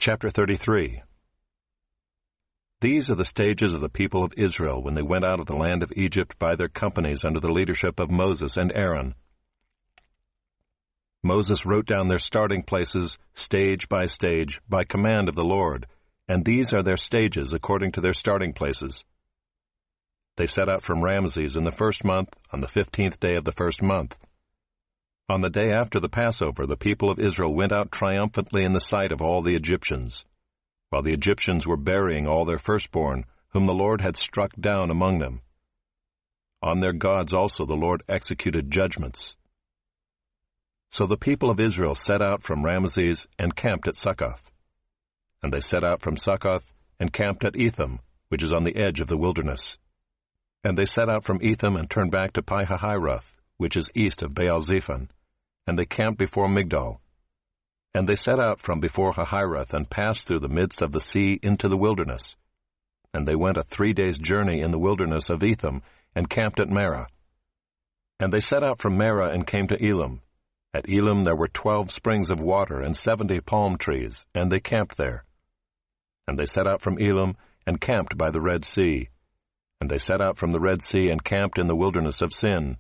Chapter 33. These are the stages of the people of Israel when they went out of the land of Egypt by their companies under the leadership of Moses and Aaron. Moses wrote down their starting places, stage by stage, by command of the Lord, and these are their stages according to their starting places. They set out from Ramses in the first month, on the 15th day of the first month. On the day after the Passover, the people of Israel went out triumphantly in the sight of all the Egyptians, while the Egyptians were burying all their firstborn, whom the Lord had struck down among them. On their gods also the Lord executed judgments. So the people of Israel set out from Ramses and camped at Succoth. And they set out from Succoth and camped at Etham, which is on the edge of the wilderness. And they set out from Etham and turned back to Pi-hahiroth, which is east of Baal-zephon, and they camped before Migdol. And they set out from before Hahiroth and passed through the midst of the sea into the wilderness. And they went a 3 days' journey in the wilderness of Etham, and camped at Marah. And they set out from Marah and came to Elim. At Elim there were 12 springs of water and 70 palm trees, and they camped there. And they set out from Elim and camped by the Red Sea. And they set out from the Red Sea and camped in the wilderness of Sin.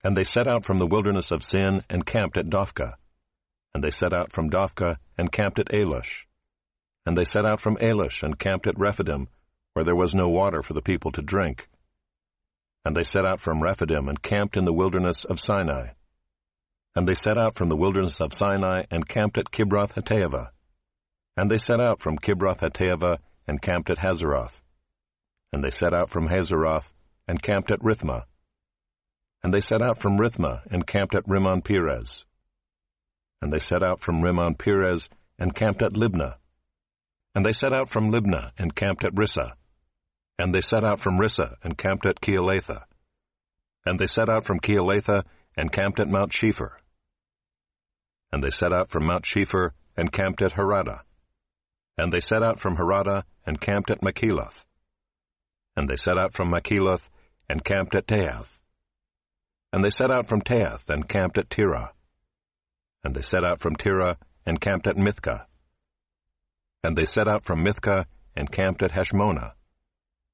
And they set out from the wilderness of Sin and camped at Dophkah. And they set out from Dophkah and camped at Alush. And they set out from Alush and camped at Rephidim, where there was no water for the people to drink. And they set out from Rephidim and camped in the wilderness of Sinai. And they set out from the wilderness of Sinai and camped at Kibroth-Hattaavah. And they set out from Kibroth-Hattaavah and camped at Hazeroth. And they set out from Hazeroth and camped at Rithmah. And they set out from Rithmah and camped at Rimmon-Perez. And they set out from Rimmon-Perez and camped at Libnah. And they set out from Libnah and camped at Rissah. And they set out from Rissah and camped at Keelatha. And they set out from Keelatha and camped at Mount Shepher. And they set out from Mount Shepher and camped at Haradah. And they set out from Haradah and camped at Makheloth. And they set out from Makheloth and camped at Teath. And they set out from Teath and camped at Tirah. And they set out from Tirah and camped at Mithkah. And they set out from Mithkah and camped at Heshmonah.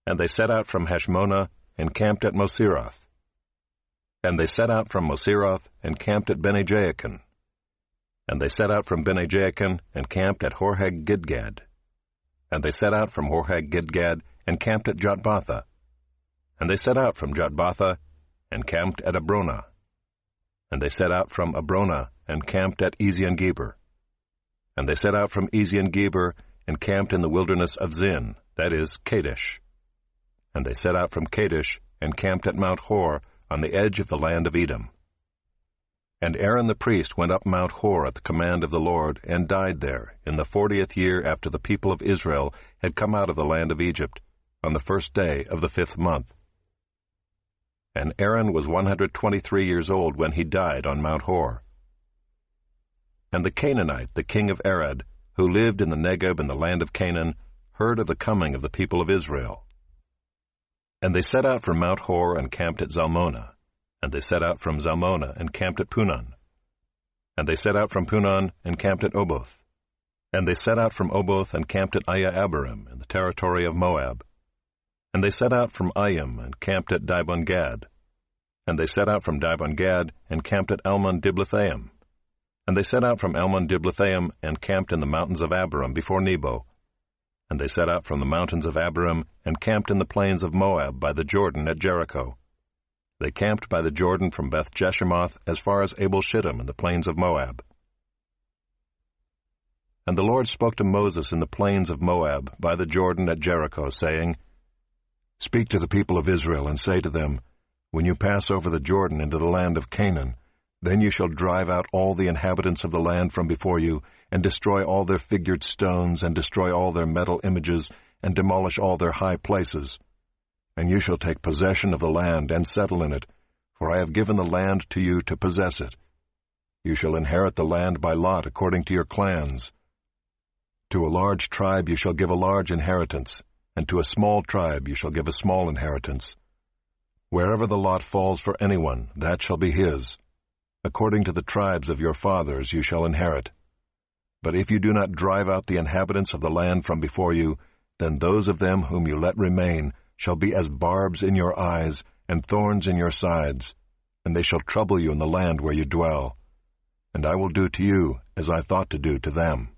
And they set out from Heshmonah and camped at Moseroth. And they set out from Moseroth and camped at Bene-Jaakan. And they set out from Bene-Jaakan and camped at Horhag-Gidgad. And they set out from Horhag-Gidgad and camped at Jotbatha. And they set out from Jotbatha and camped at Abronah. And they set out from Abronah and camped at Ezion-Geber. And they set out from Ezion-Geber and camped in the wilderness of Zin, that is, Kadesh. And they set out from Kadesh and camped at Mount Hor on the edge of the land of Edom. And Aaron the priest went up Mount Hor at the command of the Lord, and died there, in the 40th year after the people of Israel had come out of the land of Egypt, on the 1st day of the 5th month. And Aaron was 123 years old when he died on Mount Hor. And the Canaanite, the king of Arad, who lived in the Negeb in the land of Canaan, heard of the coming of the people of Israel. And they set out from Mount Hor and camped at Zalmonah. And they set out from Zalmonah and camped at Punon. And they set out from Punon and camped at Oboth. And they set out from Oboth and camped at Aya-Abarim in the territory of Moab. And they set out from Ayim and camped at Dibon-Gad. And they set out from Dibon-Gad and camped at Almon-Diblathaim. And they set out from Almon-Diblathaim and camped in the mountains of Abarim before Nebo. And they set out from the mountains of Abarim and camped in the plains of Moab by the Jordan at Jericho. They camped by the Jordan from Beth-Jeshemoth as far as Abel-Shittim in the plains of Moab. And the Lord spoke to Moses in the plains of Moab by the Jordan at Jericho, saying, Speak to the people of Israel and say to them, When you pass over the Jordan into the land of Canaan, then you shall drive out all the inhabitants of the land from before you, and destroy all their figured stones, and destroy all their metal images, and demolish all their high places. And you shall take possession of the land and settle in it, for I have given the land to you to possess it. You shall inherit the land by lot according to your clans. To a large tribe you shall give a large inheritance, and to a small tribe you shall give a small inheritance. Wherever the lot falls for anyone, that shall be his. According to the tribes of your fathers you shall inherit. But if you do not drive out the inhabitants of the land from before you, then those of them whom you let remain shall be as barbs in your eyes and thorns in your sides, and they shall trouble you in the land where you dwell. And I will do to you as I thought to do to them.